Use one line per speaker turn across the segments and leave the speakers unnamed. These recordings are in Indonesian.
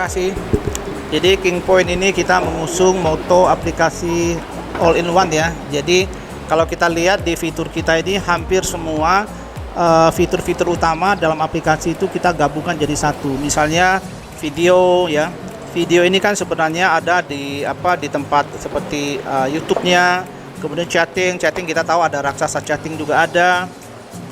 kasih. Jadi King Point ini kita mengusung moto aplikasi all in one ya. Jadi kalau kita lihat di fitur kita ini hampir semua fitur-fitur utama dalam aplikasi itu kita gabungkan jadi satu. Misalnya video ya. Video ini kan sebenarnya ada di tempat seperti YouTube-nya. Kemudian chatting kita tahu ada raksasa chatting juga ada.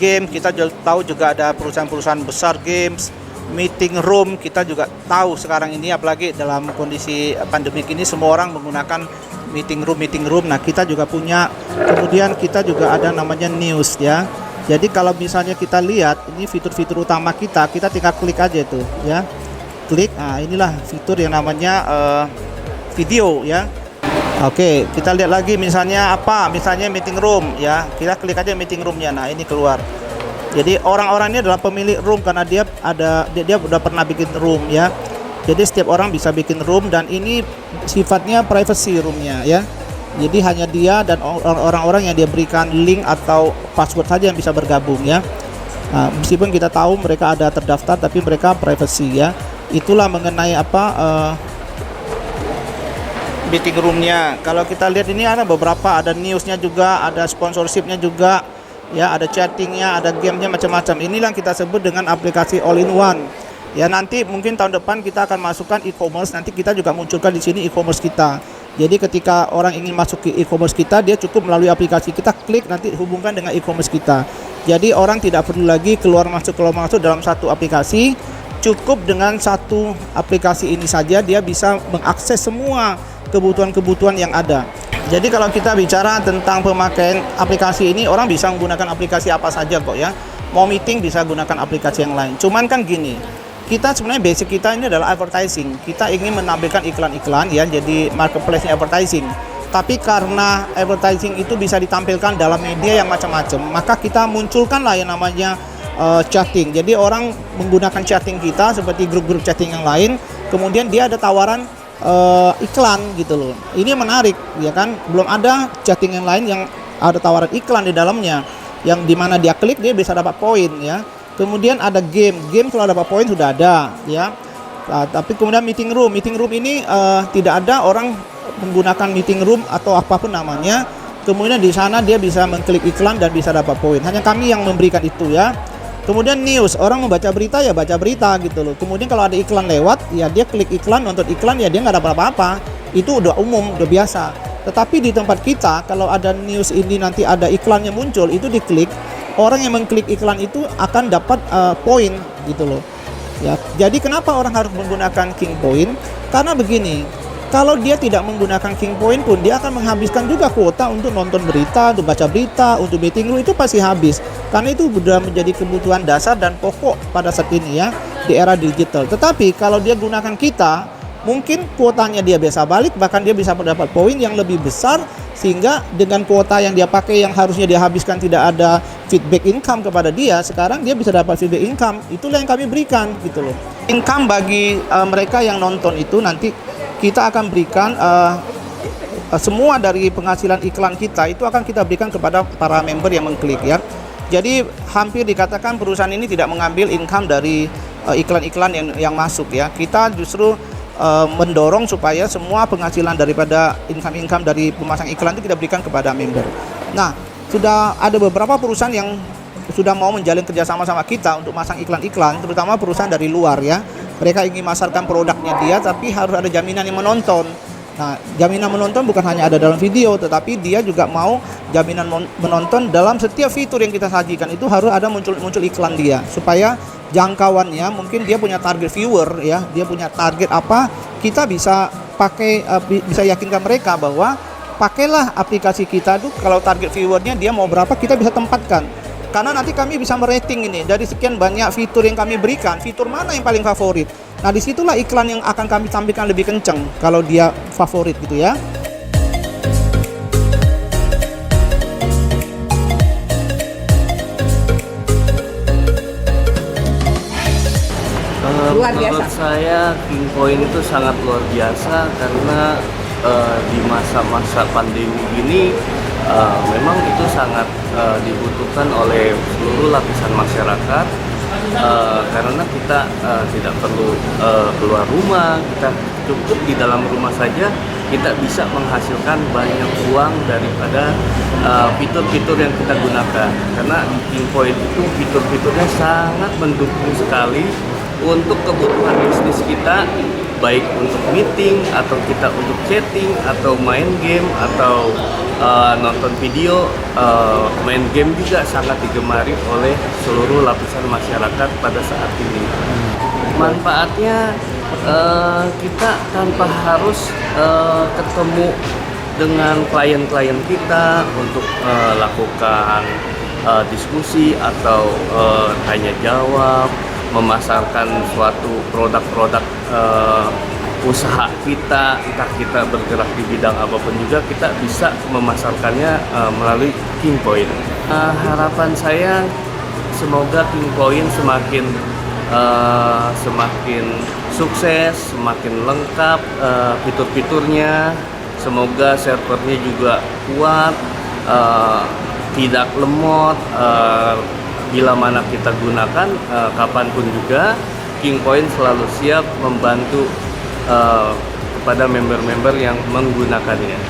Game kita tahu juga ada perusahaan-perusahaan besar games. Meeting room kita juga tahu sekarang ini, apalagi dalam kondisi pandemik ini semua orang menggunakan meeting room. Nah kita juga punya, kemudian kita juga ada namanya news ya. Jadi kalau misalnya kita lihat ini fitur-fitur utama kita tinggal klik aja itu ya, klik. Nah inilah fitur yang namanya video ya. Oke, kita lihat lagi misalnya misalnya meeting room ya, kita klik aja meeting roomnya. Nah ini keluar. Jadi orang-orang ini adalah pemilik room karena dia udah pernah bikin room ya. Jadi setiap orang bisa bikin room dan ini sifatnya privacy roomnya ya. Jadi hanya dia dan orang-orang yang dia berikan link atau password saja yang bisa bergabung ya. Nah, meskipun kita tahu mereka ada terdaftar tapi mereka privacy ya. Itulah mengenai meeting roomnya. Kalau kita lihat ini ada beberapa, ada newsnya juga, ada sponsorshipnya juga. Ya, ada chattingnya, ada gamenya, macam-macam. Inilah yang kita sebut dengan aplikasi all in one. Ya, nanti mungkin tahun depan kita akan masukkan e-commerce. Nanti kita juga munculkan di sini e-commerce kita. Jadi ketika orang ingin masuk ke e-commerce kita, dia cukup melalui aplikasi kita, klik nanti hubungkan dengan e-commerce kita. Jadi orang tidak perlu lagi keluar masuk dalam satu aplikasi. Cukup dengan satu aplikasi ini saja dia bisa mengakses semua kebutuhan-kebutuhan yang ada. Jadi kalau kita bicara tentang pemakaian aplikasi ini, orang bisa menggunakan aplikasi apa saja kok ya. Mau meeting bisa gunakan aplikasi yang lain. Cuman kan gini, kita sebenarnya basic kita ini adalah advertising. Kita ingin menampilkan iklan-iklan ya, jadi marketplace advertising. Tapi karena advertising itu bisa ditampilkan dalam media yang macam-macam, maka kita munculkanlah yang namanya chatting. Jadi orang menggunakan chatting kita seperti grup-grup chatting yang lain, kemudian dia ada tawaran iklan gitu loh. Ini menarik ya kan, belum ada chatting yang lain yang ada tawaran iklan di dalamnya, yang dimana dia klik dia bisa dapat poin ya. Kemudian ada game kalau dapat poin sudah ada ya. Tapi kemudian meeting room ini tidak ada orang menggunakan meeting room atau apapun namanya. Kemudian di sana dia bisa mengklik iklan dan bisa dapat poin. Hanya kami yang memberikan itu ya. Kemudian news, orang membaca berita ya baca berita gitu loh. Kemudian kalau ada iklan lewat, ya dia klik iklan, nonton iklan, ya dia nggak dapat apa-apa. Itu udah umum, udah biasa. Tetapi di tempat kita, kalau ada news ini nanti ada iklannya muncul, itu diklik, orang yang mengklik iklan itu akan dapat poin gitu loh. Ya, jadi kenapa orang harus menggunakan King Point? Karena begini. Kalau dia tidak menggunakan King Point pun, dia akan menghabiskan juga kuota untuk nonton berita, untuk baca berita, untuk meeting room, itu pasti habis. Karena itu sudah menjadi kebutuhan dasar dan pokok pada saat ini ya, di era digital. Tetapi kalau dia gunakan kita, mungkin kuotanya dia bisa balik, bahkan dia bisa mendapat poin yang lebih besar, sehingga dengan kuota yang dia pakai yang harusnya dia habiskan tidak ada feedback income kepada dia, sekarang dia bisa dapat feedback income. Itulah yang kami berikan gitu loh. Income bagi mereka yang nonton itu nanti kita akan berikan semua dari penghasilan iklan kita itu akan kita berikan kepada para member yang mengklik ya. Jadi hampir dikatakan perusahaan ini tidak mengambil income dari iklan-iklan yang masuk ya. Kita justru mendorong supaya semua penghasilan daripada income dari pemasang iklan itu kita berikan kepada member. Nah, sudah ada beberapa perusahaan yang sudah mau menjalin kerjasama sama kita untuk masang iklan-iklan, terutama perusahaan dari luar ya. Mereka ingin masarkan produknya dia, tapi harus ada jaminan yang menonton. Nah, jaminan menonton bukan hanya ada dalam video, tetapi dia juga mau jaminan menonton dalam setiap fitur yang kita sajikan. Itu harus ada muncul iklan dia, supaya jangkauannya, mungkin dia punya target viewer ya, dia punya target apa, kita bisa pakai, bisa yakinkan mereka bahwa pakailah aplikasi kita tuh kalau target viewernya dia mau berapa, kita bisa tempatkan. Karena nanti kami bisa merating ini dari sekian banyak fitur yang kami berikan, fitur mana yang paling favorit. Nah, disitulah iklan yang akan kami tampilkan lebih kenceng kalau dia favorit gitu ya.
Luar biasa.
Menurut saya King Point itu sangat luar biasa karena di masa-masa pandemi ini memang itu sangat dibutuhkan oleh seluruh lapisan masyarakat karena kita tidak perlu keluar rumah, kita cukup di dalam rumah saja kita bisa menghasilkan banyak uang daripada fitur-fitur yang kita gunakan. Karena di Kingpoint itu fitur-fiturnya sangat mendukung sekali untuk kebutuhan bisnis kita, baik untuk meeting atau kita untuk chatting atau main game atau nonton video. Main game juga sangat digemari oleh seluruh lapisan masyarakat pada saat ini. Manfaatnya kita tanpa harus ketemu dengan klien-klien kita untuk lakukan diskusi atau tanya jawab, memasarkan suatu produk-produk usaha kita, entah kita bergerak di bidang apapun juga kita bisa memasarkannya melalui Kingpoint. Harapan saya semoga Kingpoint semakin sukses, semakin lengkap fitur-fiturnya. Semoga servernya juga kuat, tidak lemot. Bila mana kita gunakan kapanpun juga, Kingpoint selalu siap membantu kepada member-member yang menggunakannya.